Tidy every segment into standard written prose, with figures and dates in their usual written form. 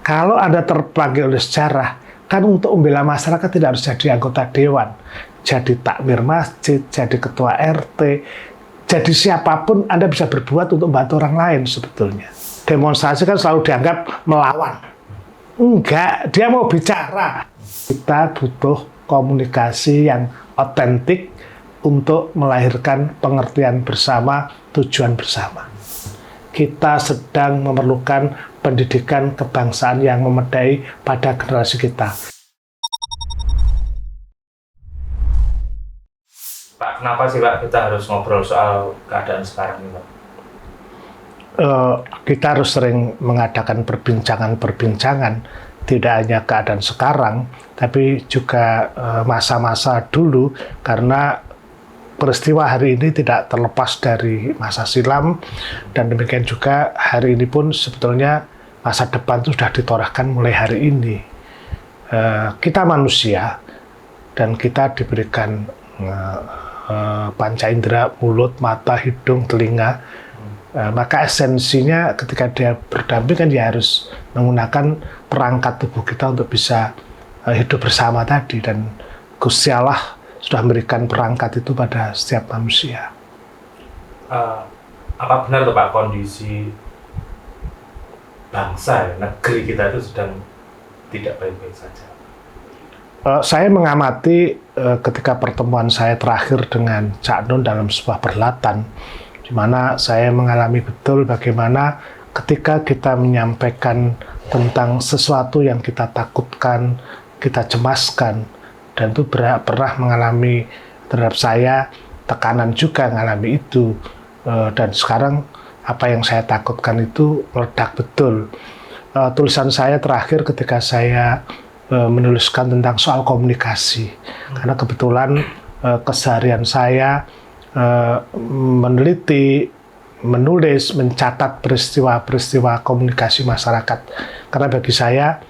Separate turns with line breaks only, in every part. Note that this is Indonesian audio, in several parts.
Kalau Anda terpanggil oleh sejarah, kan untuk membela masyarakat tidak harus jadi anggota dewan, jadi takmir masjid, jadi ketua RT, jadi siapapun Anda bisa berbuat untuk membantu orang lain sebetulnya. Demonstrasi kan selalu dianggap melawan. Enggak, dia mau bicara. Kita butuh komunikasi yang otentik untuk melahirkan pengertian bersama, tujuan bersama. Kita sedang memerlukan pendidikan kebangsaan yang memadai pada generasi kita.
Pak, kenapa sih Pak kita harus ngobrol soal keadaan sekarang ini, Pak?
Kita harus sering mengadakan perbincangan-perbincangan, tidak hanya keadaan sekarang, tapi juga masa-masa dulu, karena peristiwa hari ini tidak terlepas dari masa silam, dan demikian juga hari ini pun sebetulnya masa depan itu sudah ditorahkan mulai hari ini. Kita manusia, dan kita diberikan panca indera, mulut, mata, hidung, telinga. Maka esensinya ketika dia berdamping kan dia harus menggunakan perangkat tubuh kita untuk bisa hidup bersama tadi, dan Gusti Allah sudah memberikan perangkat itu pada setiap manusia.
Apa benar tuh Pak kondisi bangsa, negeri kita itu sedang tidak baik-baik saja?
Saya mengamati ketika pertemuan saya terakhir dengan Cak Nun dalam sebuah perhelatan, di mana saya mengalami betul bagaimana ketika kita menyampaikan tentang sesuatu yang kita takutkan, kita cemaskan, dan itu pernah mengalami terhadap saya tekanan juga mengalami itu, dan sekarang apa yang saya takutkan itu meledak betul. Tulisan saya terakhir ketika saya menuliskan tentang soal komunikasi, karena kebetulan keseharian saya meneliti, menulis, mencatat peristiwa-peristiwa komunikasi masyarakat. Karena bagi saya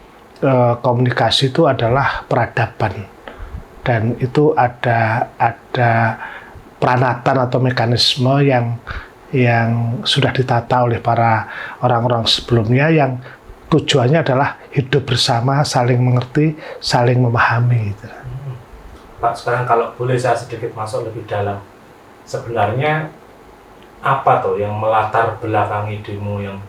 komunikasi itu adalah peradaban, dan itu ada peranatan atau mekanisme yang sudah ditata oleh para orang-orang sebelumnya, yang tujuannya adalah hidup bersama, saling mengerti, saling memahami.
Pak, sekarang kalau boleh saya sedikit masuk lebih dalam, sebenarnya apa tuh yang melatar belakangi demo yang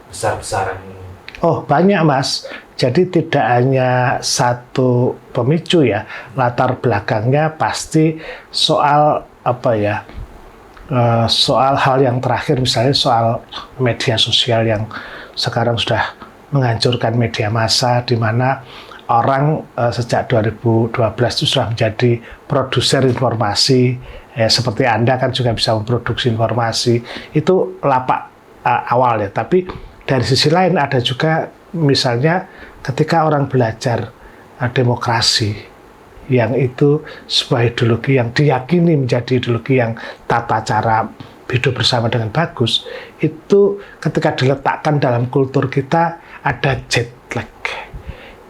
besar-besaran ini?
Oh, banyak Mas. Jadi tidak hanya satu pemicu ya. Latar belakangnya pasti soal soal hal yang terakhir, misalnya soal media sosial yang sekarang sudah menghancurkan media massa, di mana orang sejak 2012 itu sudah menjadi produser informasi. Seperti Anda kan juga bisa memproduksi informasi. Itu lapak awal ya. Tapi dari sisi lain ada juga misalnya ketika orang belajar demokrasi, yang itu sebuah ideologi yang diyakini menjadi ideologi yang tata cara hidup bersama dengan bagus, itu ketika diletakkan dalam kultur kita ada jet lag.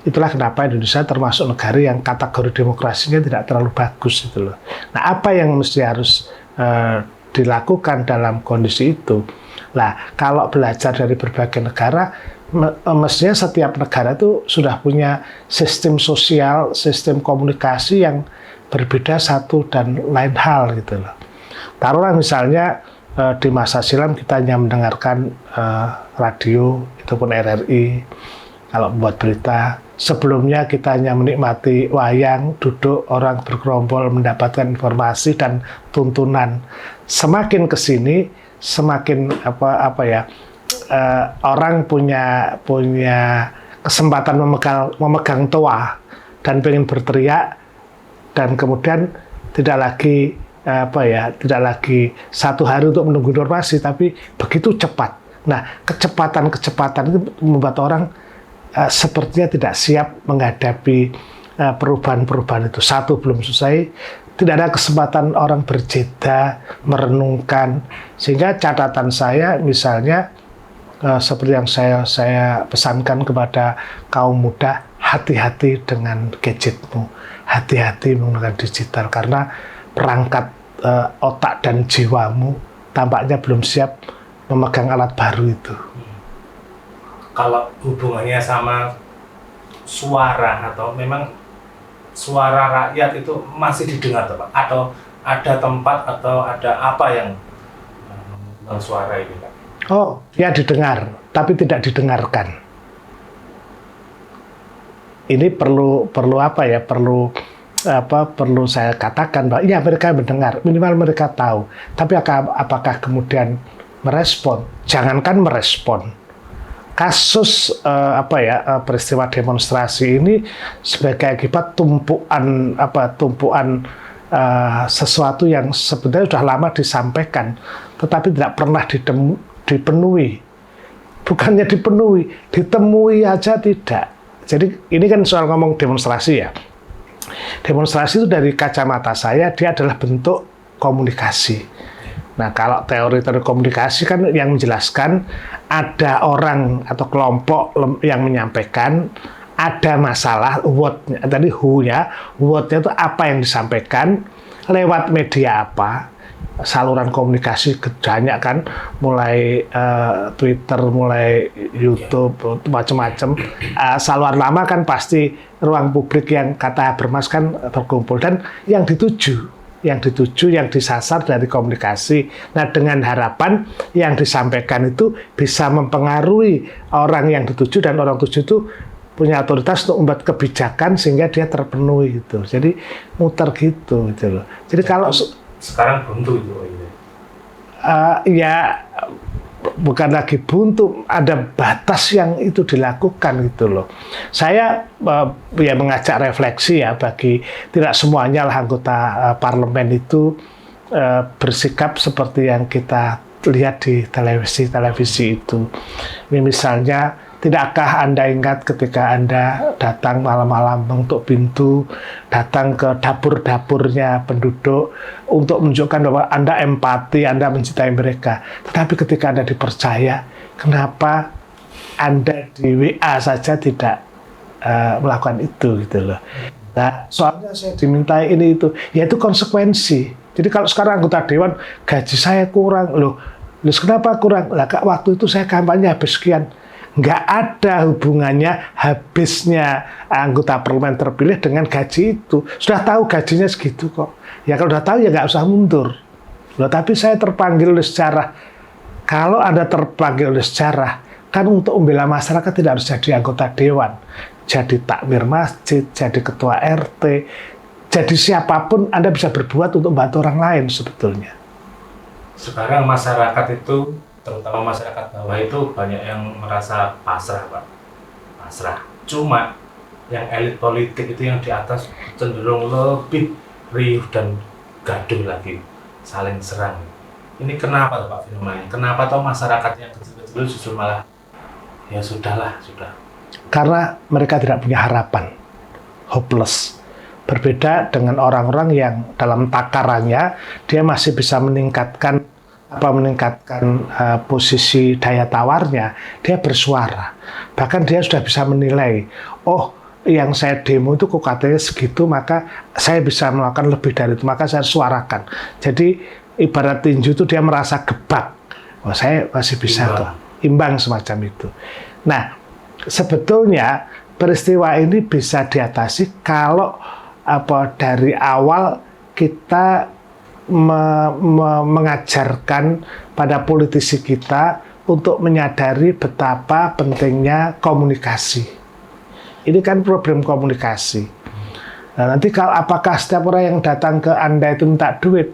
Itulah kenapa Indonesia termasuk negara yang kategori demokrasinya tidak terlalu bagus gitu loh. Nah, apa yang mesti harus dilakukan dalam kondisi itu? Nah, kalau belajar dari berbagai negara, mestinya setiap negara itu sudah punya sistem sosial, sistem komunikasi yang berbeda satu dan lain hal gitu loh. Taruhlah misalnya di masa silam kita hanya mendengarkan radio, itu pun RRI, kalau membuat berita. Sebelumnya kita hanya menikmati wayang, duduk orang bergerombol mendapatkan informasi dan tuntunan. Semakin ke sini, semakin orang punya kesempatan memegang toa dan pengen berteriak, dan kemudian tidak lagi satu hari untuk menunggu informasi, tapi begitu cepat. Nah, kecepatan itu membuat orang sepertinya tidak siap menghadapi perubahan-perubahan itu. Satu, belum selesai, tidak ada kesempatan orang berjeda, merenungkan. Sehingga catatan saya misalnya seperti yang saya pesankan kepada kaum muda, hati-hati dengan gadgetmu, hati-hati menggunakan digital, karena perangkat otak dan jiwamu tampaknya belum siap memegang alat baru itu.
kalau hubungannya sama suara atau memang suara rakyat itu masih didengar Pak? Atau ada tempat atau ada apa yang suara ini Pak?
Oh, ya didengar, tapi tidak didengarkan. Ini perlu apa ya? Perlu saya katakan bahwa ya mereka mendengar, minimal mereka tahu. Tapi apakah kemudian merespon? Jangankan merespon. Kasus peristiwa demonstrasi ini sebagai akibat tumpuan sesuatu yang sebenarnya sudah lama disampaikan, tetapi tidak pernah dipenuhi. Bukannya dipenuhi, ditemui aja tidak. Jadi ini kan soal ngomong demonstrasi ya. Demonstrasi itu dari kacamata saya dia adalah bentuk komunikasi. Nah, kalau teori komunikasi kan yang menjelaskan ada orang atau kelompok yang menyampaikan ada masalah, word-nya, tadi who-nya, word-nya itu apa yang disampaikan, lewat media apa, saluran komunikasi banyak kan, mulai Twitter, mulai YouTube, macam-macam. Saluran lama kan pasti ruang publik yang kata Habermas kan berkumpul, dan yang dituju, yang disasar dari komunikasi. Nah, dengan harapan yang disampaikan itu bisa mempengaruhi orang yang dituju, dan orang tuju itu punya otoritas untuk membuat kebijakan sehingga dia terpenuhi gitu. Jadi muter gitu loh. Jadi kalau
sekarang buntu itu
ya bukan lagi buntu, ada batas yang itu dilakukan gitu loh. Saya ya mengajak refleksi ya, bagi tidak semuanya lah anggota parlemen itu bersikap seperti yang kita lihat di televisi itu. Ini misalnya, tidakkah Anda ingat ketika Anda datang malam-malam untuk pintu, datang ke dapur-dapurnya penduduk untuk menunjukkan bahwa Anda empati, Anda mencintai mereka. Tetapi ketika Anda dipercaya, kenapa Anda di WA saja tidak melakukan itu gitu loh. Nah, soalnya saya dimintai ini itu, yaitu konsekuensi. Jadi kalau sekarang anggota dewan gaji saya kurang, loh kenapa kurang? Lah waktu itu saya kampanye habis sekian. Nggak ada hubungannya habisnya anggota parlemen terpilih dengan gaji itu. Sudah tahu gajinya segitu kok. Ya kalau sudah tahu ya nggak usah mundur. Loh, tapi saya terpanggil oleh sejarah. Kalau Anda terpanggil oleh sejarah, kan untuk membela masyarakat tidak harus jadi anggota dewan. Jadi takmir masjid, jadi ketua RT, jadi siapapun Anda bisa berbuat untuk membantu orang lain sebetulnya.
Sekarang masyarakat itu, terutama masyarakat bawah itu banyak yang merasa pasrah Pak, pasrah. Cuma yang elit politik itu yang di atas cenderung lebih riuh dan gaduh lagi, saling serang. Ini kenapa Pak fenomenanya? Kenapa toh masyarakat yang kecil-kecil justru malah ya sudah.
Karena mereka tidak punya harapan, hopeless. Berbeda dengan orang-orang yang dalam takarannya dia masih bisa meningkatkan posisi daya tawarnya, dia bersuara. Bahkan dia sudah bisa menilai, oh yang saya demo itu kok katanya segitu, maka saya bisa melakukan lebih dari itu, maka saya suarakan. Jadi ibarat tinju itu dia merasa gebak, oh saya masih bisa kok, imbang semacam itu. Nah, sebetulnya peristiwa ini bisa diatasi kalau dari awal kita mengajarkan pada politisi kita untuk menyadari betapa pentingnya komunikasi. Ini kan problem komunikasi. Nah, nanti apakah setiap orang yang datang ke Anda itu minta duit?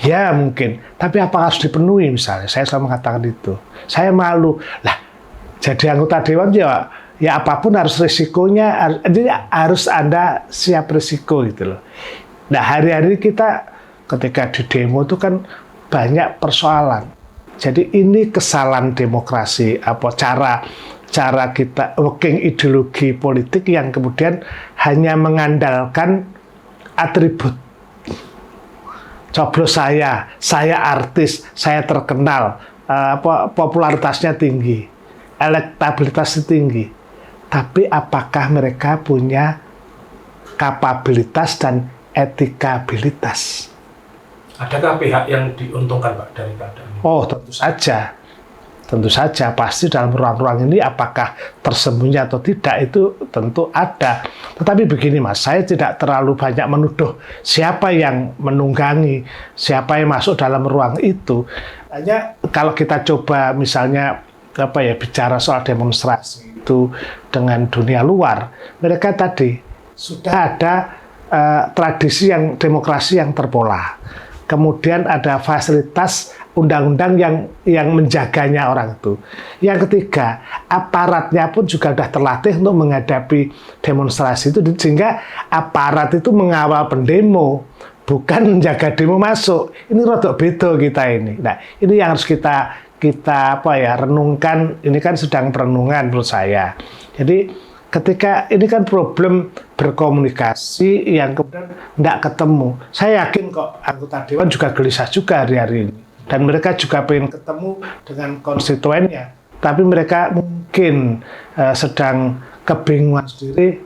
Ya mungkin. Tapi apakah harus dipenuhi misalnya? Saya selalu mengatakan itu. Saya malu. Lah, jadi anggota dewan ya apapun harus risikonya. Jadi harus Anda siap risiko gitu loh. Nah, hari-hari kita ketika di demo itu kan banyak persoalan. Jadi ini kesalahan demokrasi, cara kita working ideologi politik yang kemudian hanya mengandalkan atribut. Coblos saya artis, saya terkenal, popularitasnya tinggi, elektabilitasnya tinggi. Tapi apakah mereka punya kapabilitas dan etikabilitas? Adakah
pihak yang diuntungkan Pak dari keadaan ini?
Oh, tentu saja. tentu saja pasti dalam ruang-ruang ini apakah tersembunyi atau tidak itu tentu ada. Tetapi begini Mas, saya tidak terlalu banyak menuduh siapa yang menunggangi, siapa yang masuk dalam ruang itu. Hanya kalau kita coba misalnya bicara soal demonstrasi itu dengan dunia luar, mereka tadi sudah ada tradisi yang demokrasi yang terpola. Kemudian ada fasilitas undang-undang yang menjaganya orang itu. Yang ketiga, aparatnya pun juga sudah terlatih untuk menghadapi demonstrasi itu, sehingga aparat itu mengawal pendemo, bukan menjaga demo masuk. Ini rodok beda kita ini. Nah, ini yang harus kita renungkan. Ini kan sedang perenungan menurut saya. Jadi ketika ini kan problem berkomunikasi yang kemudian tidak ketemu. Saya yakin kok anggota Dewan juga gelisah juga hari-hari ini. Dan mereka juga pengen ketemu dengan konstituennya. Tapi mereka mungkin sedang kebingungan sendiri.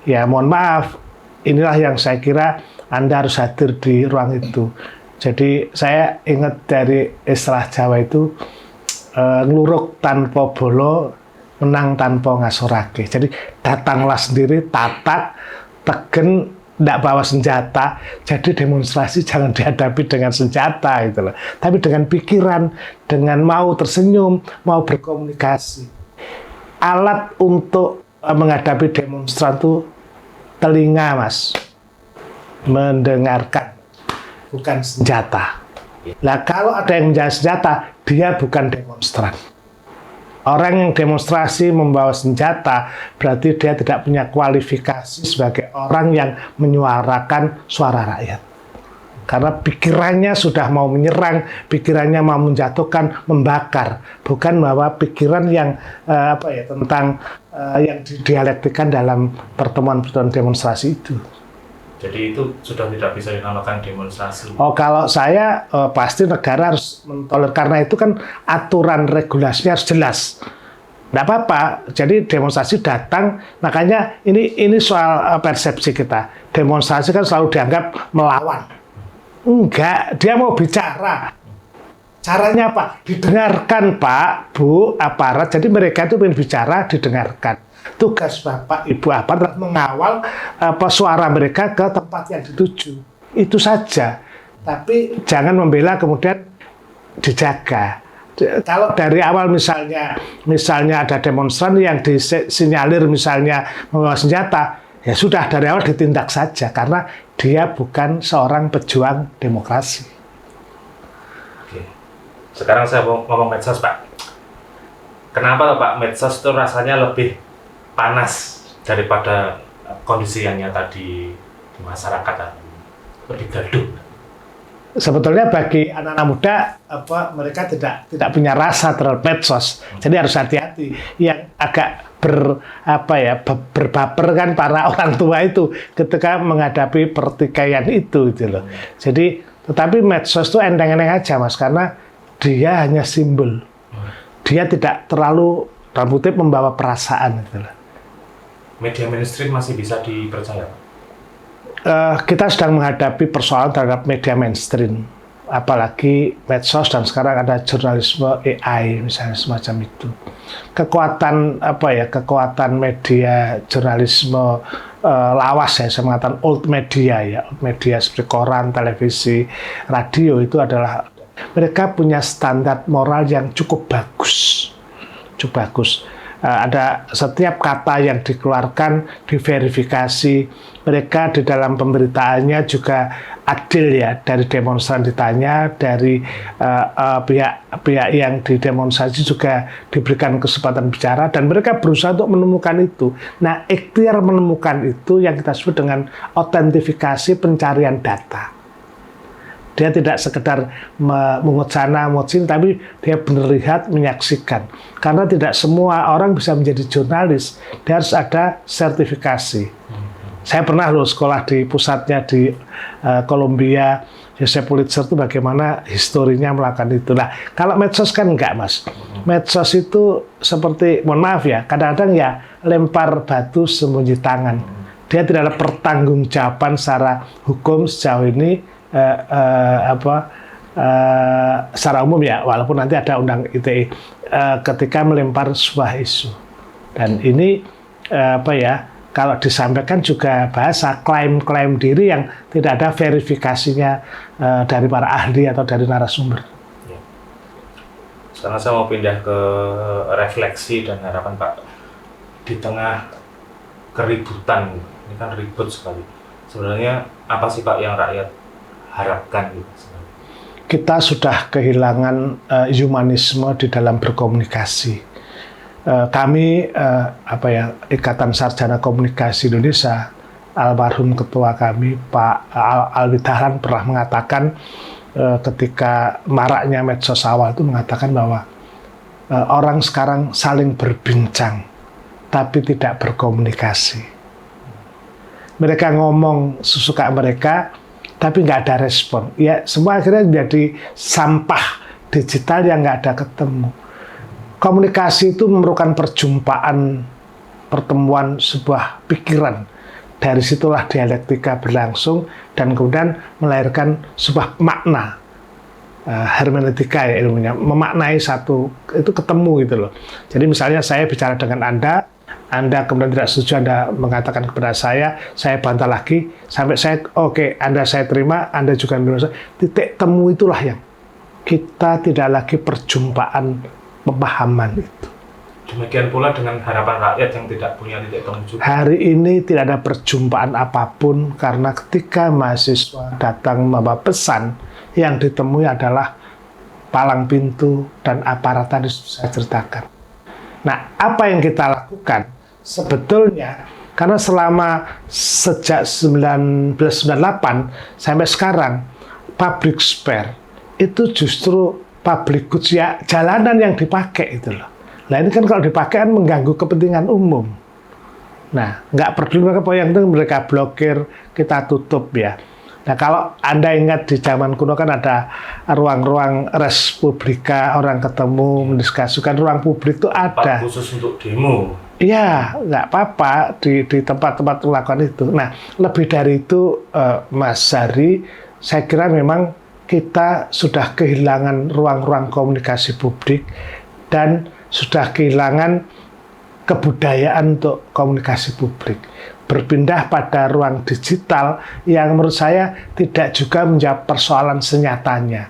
Ya mohon maaf, inilah yang saya kira Anda harus hadir di ruang itu. Jadi saya ingat dari istilah Jawa itu, ngluruk tanpa bolo, menang tanpa ngasorake. Jadi datanglah sendiri, tatak, tegen, tidak bawa senjata. Jadi demonstrasi jangan dihadapi dengan senjata gitu loh. Tapi dengan pikiran, dengan mau tersenyum, mau berkomunikasi. Alat untuk menghadapi demonstran itu telinga, Mas. Mendengarkan, bukan senjata. Nah, kalau ada yang menjaga senjata, dia bukan demonstran. Orang yang demonstrasi membawa senjata berarti dia tidak punya kualifikasi sebagai orang yang menyuarakan suara rakyat. Karena pikirannya sudah mau menyerang, pikirannya mau menjatuhkan, membakar, bukan bahwa pikiran yang tentang yang didialektikan dalam pertemuan-pertemuan demonstrasi itu.
Jadi itu sudah tidak bisa dinamakan demonstrasi.
Oh, kalau saya pasti negara harus mentolerir, karena itu kan aturan regulasinya harus jelas. Tidak apa-apa. Jadi demonstrasi datang, makanya ini soal persepsi kita. Demonstrasi kan selalu dianggap melawan. Enggak, dia mau bicara. Caranya apa? Didengarkan Pak, Bu, aparat. Jadi mereka itu ingin bicara, didengarkan. Tugas Bapak, Ibu aparat mengawal suara mereka ke tempat yang dituju. Itu saja. Tapi jangan membela kemudian dijaga. Kalau dari awal misalnya ada demonstran yang disinyalir misalnya membawa senjata, ya sudah dari awal ditindak saja karena dia bukan seorang pejuang demokrasi.
Oke. Sekarang saya mau ngomong medsos, Pak. Kenapa Pak medsos itu rasanya lebih panas daripada kondisi yang nyata di masyarakat, lebih gaduh?
Sebetulnya bagi anak-anak muda, mereka tidak punya rasa terhadap medsos. Jadi harus hati-hati. Yang agak berbaper kan para orang tua itu ketika menghadapi pertikaian itu gitu loh. Jadi, tetapi medsos itu enteng-enteng aja Mas, karena dia hanya simbol. Dia tidak terlalu dalam kutip membawa perasaan gitu loh.
Media mainstream masih bisa dipercaya?
Kita sedang menghadapi persoalan terhadap media mainstream, apalagi medsos dan sekarang ada jurnalisme AI misalnya semacam itu. Kekuatan media jurnalisme lawas saya mengatakan old media seperti koran, televisi, radio itu adalah mereka punya standar moral yang cukup bagus. Ada setiap kata yang dikeluarkan diverifikasi, mereka di dalam pemberitaannya juga adil ya, dari demonstran ditanya, dari pihak yang didemonstrasi juga diberikan kesempatan bicara, dan mereka berusaha untuk menemukan itu. Nah, ikhtiar menemukan itu yang kita sebut dengan autentifikasi pencarian data. Dia tidak sekedar mengut sana, mengut sini, tapi dia benar lihat, menyaksikan. Karena tidak semua orang bisa menjadi jurnalis. Dia harus ada sertifikasi. Saya pernah sekolah di pusatnya di Columbia, Joseph Pulitzer itu bagaimana historinya melakukan itu. Nah, kalau medsos kan enggak, Mas. Medsos itu seperti, mohon maaf ya, kadang-kadang ya lempar batu sembunyi tangan. Dia tidak ada pertanggungjawaban secara hukum sejauh ini. secara umum ya, walaupun nanti ada undang ITE, ketika melempar sebuah isu. Dan ini kalau disampaikan juga bahasa klaim-klaim diri yang tidak ada verifikasinya dari para ahli atau dari narasumber.
Sekarang saya mau pindah ke refleksi dan harapan Pak. Di tengah keributan, ini kan ribut sekali. Sebenarnya apa sih Pak yang rakyat harapkan gitu?
Kita sudah kehilangan humanisme di dalam berkomunikasi. Kami Ikatan Sarjana Komunikasi Indonesia, almarhum ketua kami Pak Alwi Dahlan pernah mengatakan ketika maraknya medsos awal itu mengatakan bahwa orang sekarang saling berbincang tapi tidak berkomunikasi. Mereka ngomong sesuka mereka tapi nggak ada respon. Ya semua akhirnya menjadi sampah digital yang nggak ada ketemu. Komunikasi itu memerlukan pertemuan sebuah pikiran. Dari situlah dialektika berlangsung dan kemudian melahirkan sebuah makna. Hermeneutika ya ilmunya, memaknai satu, itu ketemu gitu loh. Jadi misalnya saya bicara dengan Anda kemudian tidak setuju, Anda mengatakan kepada saya bantah lagi, sampai saya, oke, Anda saya terima, Anda juga menerima. Titik temu itulah yang kita tidak lagi perjumpaan pemahaman itu.
Demikian pula dengan harapan rakyat yang tidak punya titik temu juga.
Hari ini tidak ada perjumpaan apapun karena ketika mahasiswa datang membawa pesan, yang ditemui adalah palang pintu dan aparat tadi saya ceritakan. Nah, apa yang kita lakukan? Sebetulnya, karena sejak 1998 sampai sekarang, public spare itu justru public goods ya, jalanan yang dipakai itu loh. Nah ini kan kalau dipakai kan mengganggu kepentingan umum. Nah, nggak peduli mereka yang itu mereka blokir, kita tutup ya. Nah kalau Anda ingat di zaman kuno kan ada ruang-ruang res publika, orang ketemu, mendiskusikan, ruang publik itu ada.
Tempat khusus untuk demo.
Iya, nggak apa-apa di tempat-tempat melakukan itu. Nah, lebih dari itu, Mas Zari, saya kira memang kita sudah kehilangan ruang-ruang komunikasi publik dan sudah kehilangan kebudayaan untuk komunikasi publik. Berpindah pada ruang digital yang menurut saya tidak juga menjawab persoalan senyatanya.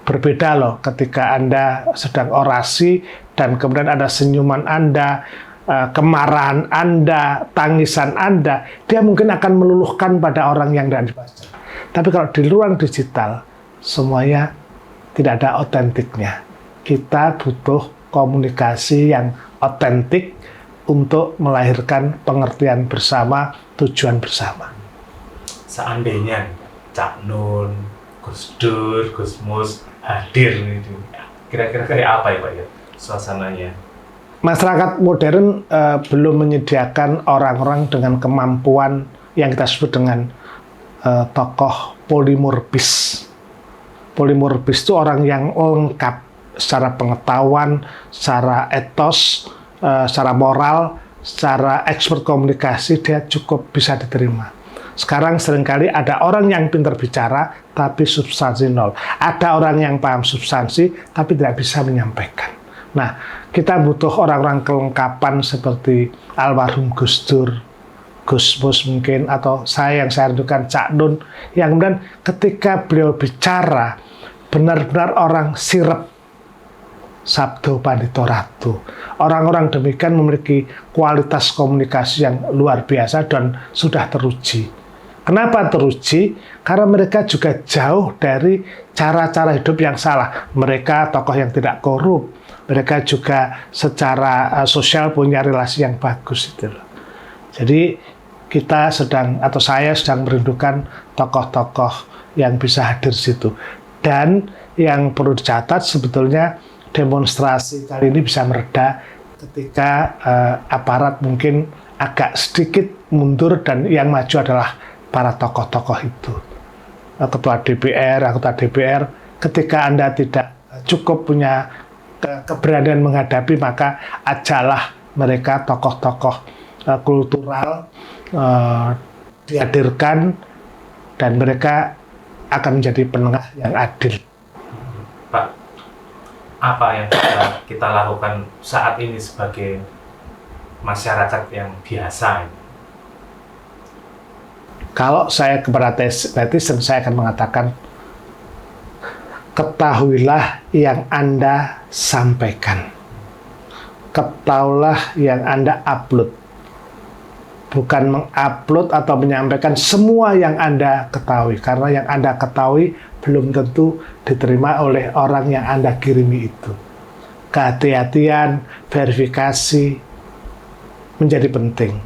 Berbeda loh ketika Anda sedang orasi dan kemudian ada senyuman Anda, kemarahan Anda, tangisan Anda, dia mungkin akan meluluhkan pada orang yang tidak dibaca. Tapi kalau di ruang digital, semuanya tidak ada otentiknya. Kita butuh komunikasi yang otentik untuk melahirkan pengertian bersama, tujuan bersama.
Seandainya Cak Nun, Gus Dur, Gus Mus hadir itu, kira-kira kayak apa ya Pak ya suasananya?
Masyarakat modern belum menyediakan orang-orang dengan kemampuan yang kita sebut dengan tokoh polimorbis. Polimorbis itu orang yang lengkap secara pengetahuan, secara etos, secara moral, secara expert komunikasi, dia cukup bisa diterima. Sekarang seringkali ada orang yang pintar bicara, tapi substansi nol. Ada orang yang paham substansi, tapi tidak bisa menyampaikan. Nah, kita butuh orang-orang kelengkapan seperti almarhum Gus Dur, Gus Mus mungkin, atau saya yang saya rindukan Cak Nun, yang kemudian ketika beliau bicara, benar-benar orang sirep, sabdo pandito ratu. Orang-orang demikian memiliki kualitas komunikasi yang luar biasa dan sudah teruji. Kenapa teruji? Karena mereka juga jauh dari cara-cara hidup yang salah. Mereka tokoh yang tidak korup. Mereka juga secara sosial punya relasi yang bagus itu loh. Jadi kita sedang, atau saya sedang merindukan tokoh-tokoh yang bisa hadir di situ. Dan yang perlu dicatat sebetulnya demonstrasi kali ini bisa mereda ketika aparat mungkin agak sedikit mundur dan yang maju adalah para tokoh-tokoh itu. Ketua DPR, anggota DPR, ketika Anda tidak cukup punya keberanian menghadapi, maka ajalah mereka tokoh-tokoh kultural dihadirkan dan mereka akan menjadi penengah yang adil.
apa yang bisa kita lakukan saat ini sebagai masyarakat yang biasa ini?
Kalau saya kepada netizen, saya akan mengatakan, ketahuilah yang Anda sampaikan. Ketahuilah yang Anda upload. Bukan mengupload atau menyampaikan semua yang Anda ketahui. Karena yang Anda ketahui belum tentu diterima oleh orang yang Anda kirimi itu. Kehati-hatian, verifikasi menjadi penting.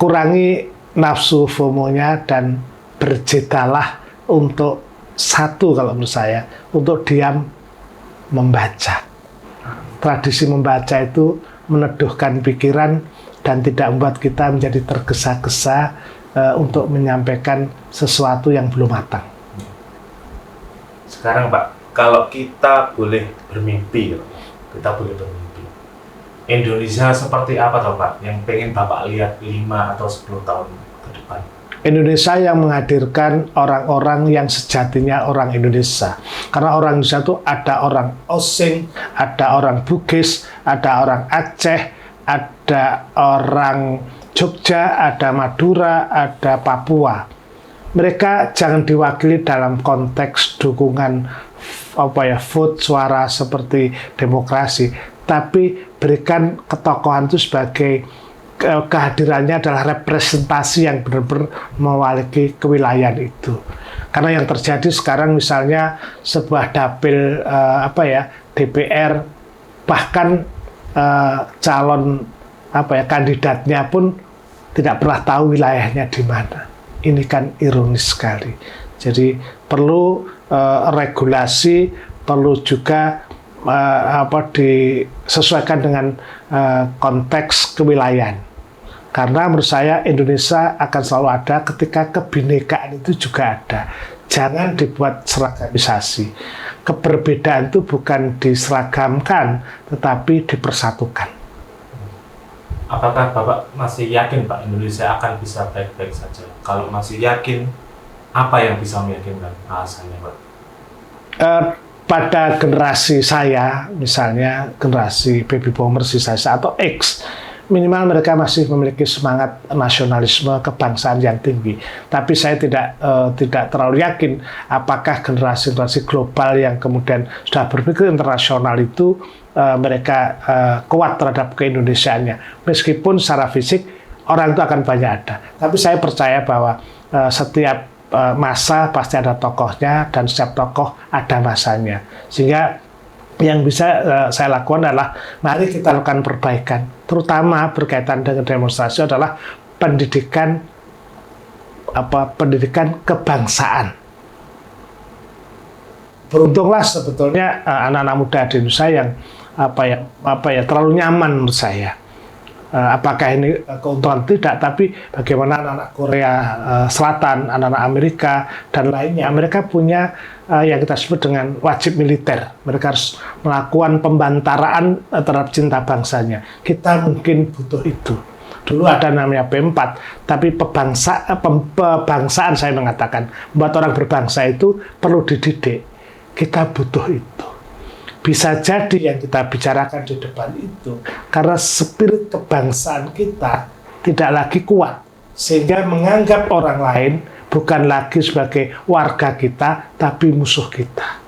Kurangi nafsu FOMO-nya dan berjedalah untuk satu, kalau menurut saya, untuk diam membaca. Tradisi membaca itu meneduhkan pikiran dan tidak membuat kita menjadi tergesa-gesa untuk menyampaikan sesuatu yang belum matang.
Sekarang Pak, kalau kita boleh bermimpi, Indonesia seperti apa toh Pak yang pengen Bapak lihat 5 atau 10 tahun ke depan?
Indonesia yang menghadirkan orang-orang yang sejatinya orang Indonesia. Karena orang Indonesia itu ada orang Osing, ada orang Bugis, ada orang Aceh, ada orang Jogja, ada Madura, ada Papua. Mereka jangan diwakili dalam konteks dukungan vote, suara seperti demokrasi, tapi berikan ketokohan itu sebagai kehadirannya adalah representasi yang benar-benar mewakili kewilayahan itu. Karena yang terjadi sekarang misalnya sebuah dapil DPR, bahkan calon kandidatnya pun tidak pernah tahu wilayahnya di mana. Ini kan ironis sekali. Jadi perlu regulasi, perlu juga disesuaikan dengan konteks kewilayahan. Karena menurut saya Indonesia akan selalu ada ketika kebinekaan itu juga ada. Jangan dibuat seragamisasi. Keberbedaan itu bukan diseragamkan, tetapi dipersatukan.
Apakah Bapak masih yakin Pak Indonesia akan bisa baik-baik saja? Kalau masih yakin, apa yang bisa meyakinkan alasannya Pak?
Pada generasi saya, misalnya generasi baby boomers sisa atau X, minimal mereka masih memiliki semangat nasionalisme kebangsaan yang tinggi. Tapi saya tidak terlalu yakin apakah generasi global yang kemudian sudah berpikir internasional itu mereka kuat terhadap keindonesiaannya. Meskipun secara fisik orang itu akan banyak ada. Tapi saya percaya bahwa setiap masa pasti ada tokohnya dan setiap tokoh ada masanya. Sehingga yang bisa saya lakukan adalah mari kita lakukan perbaikan, terutama berkaitan dengan demonstrasi adalah pendidikan kebangsaan. Beruntunglah sebetulnya anak-anak muda di Indonesia yang terlalu nyaman menurut saya. Apakah ini keuntungan tidak, tapi bagaimana anak-anak Korea Selatan, anak-anak Amerika dan lainnya, mereka punya yang kita sebut dengan wajib militer. Mereka harus melakukan pembantaraan terhadap cinta bangsanya. Kita mungkin butuh itu. Dulu ada namanya P4, tapi pebangsaan saya mengatakan, buat orang berbangsa itu perlu dididik. Kita butuh itu. Bisa jadi yang kita bicarakan di depan itu karena spirit kebangsaan kita tidak lagi kuat, sehingga menganggap orang lain bukan lagi sebagai warga kita, tapi musuh kita.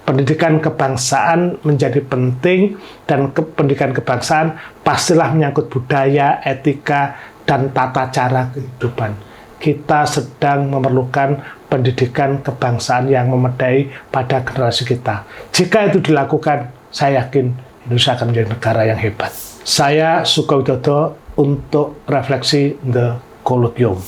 Pendidikan kebangsaan menjadi penting, dan pendidikan kebangsaan pastilah menyangkut budaya, etika, dan tata cara kehidupan. Kita sedang memerlukan pendidikan kebangsaan yang memadai pada generasi kita. Jika itu dilakukan, saya yakin Indonesia akan menjadi negara yang hebat. Saya Suko Widodo untuk Refleksi The Colloquium.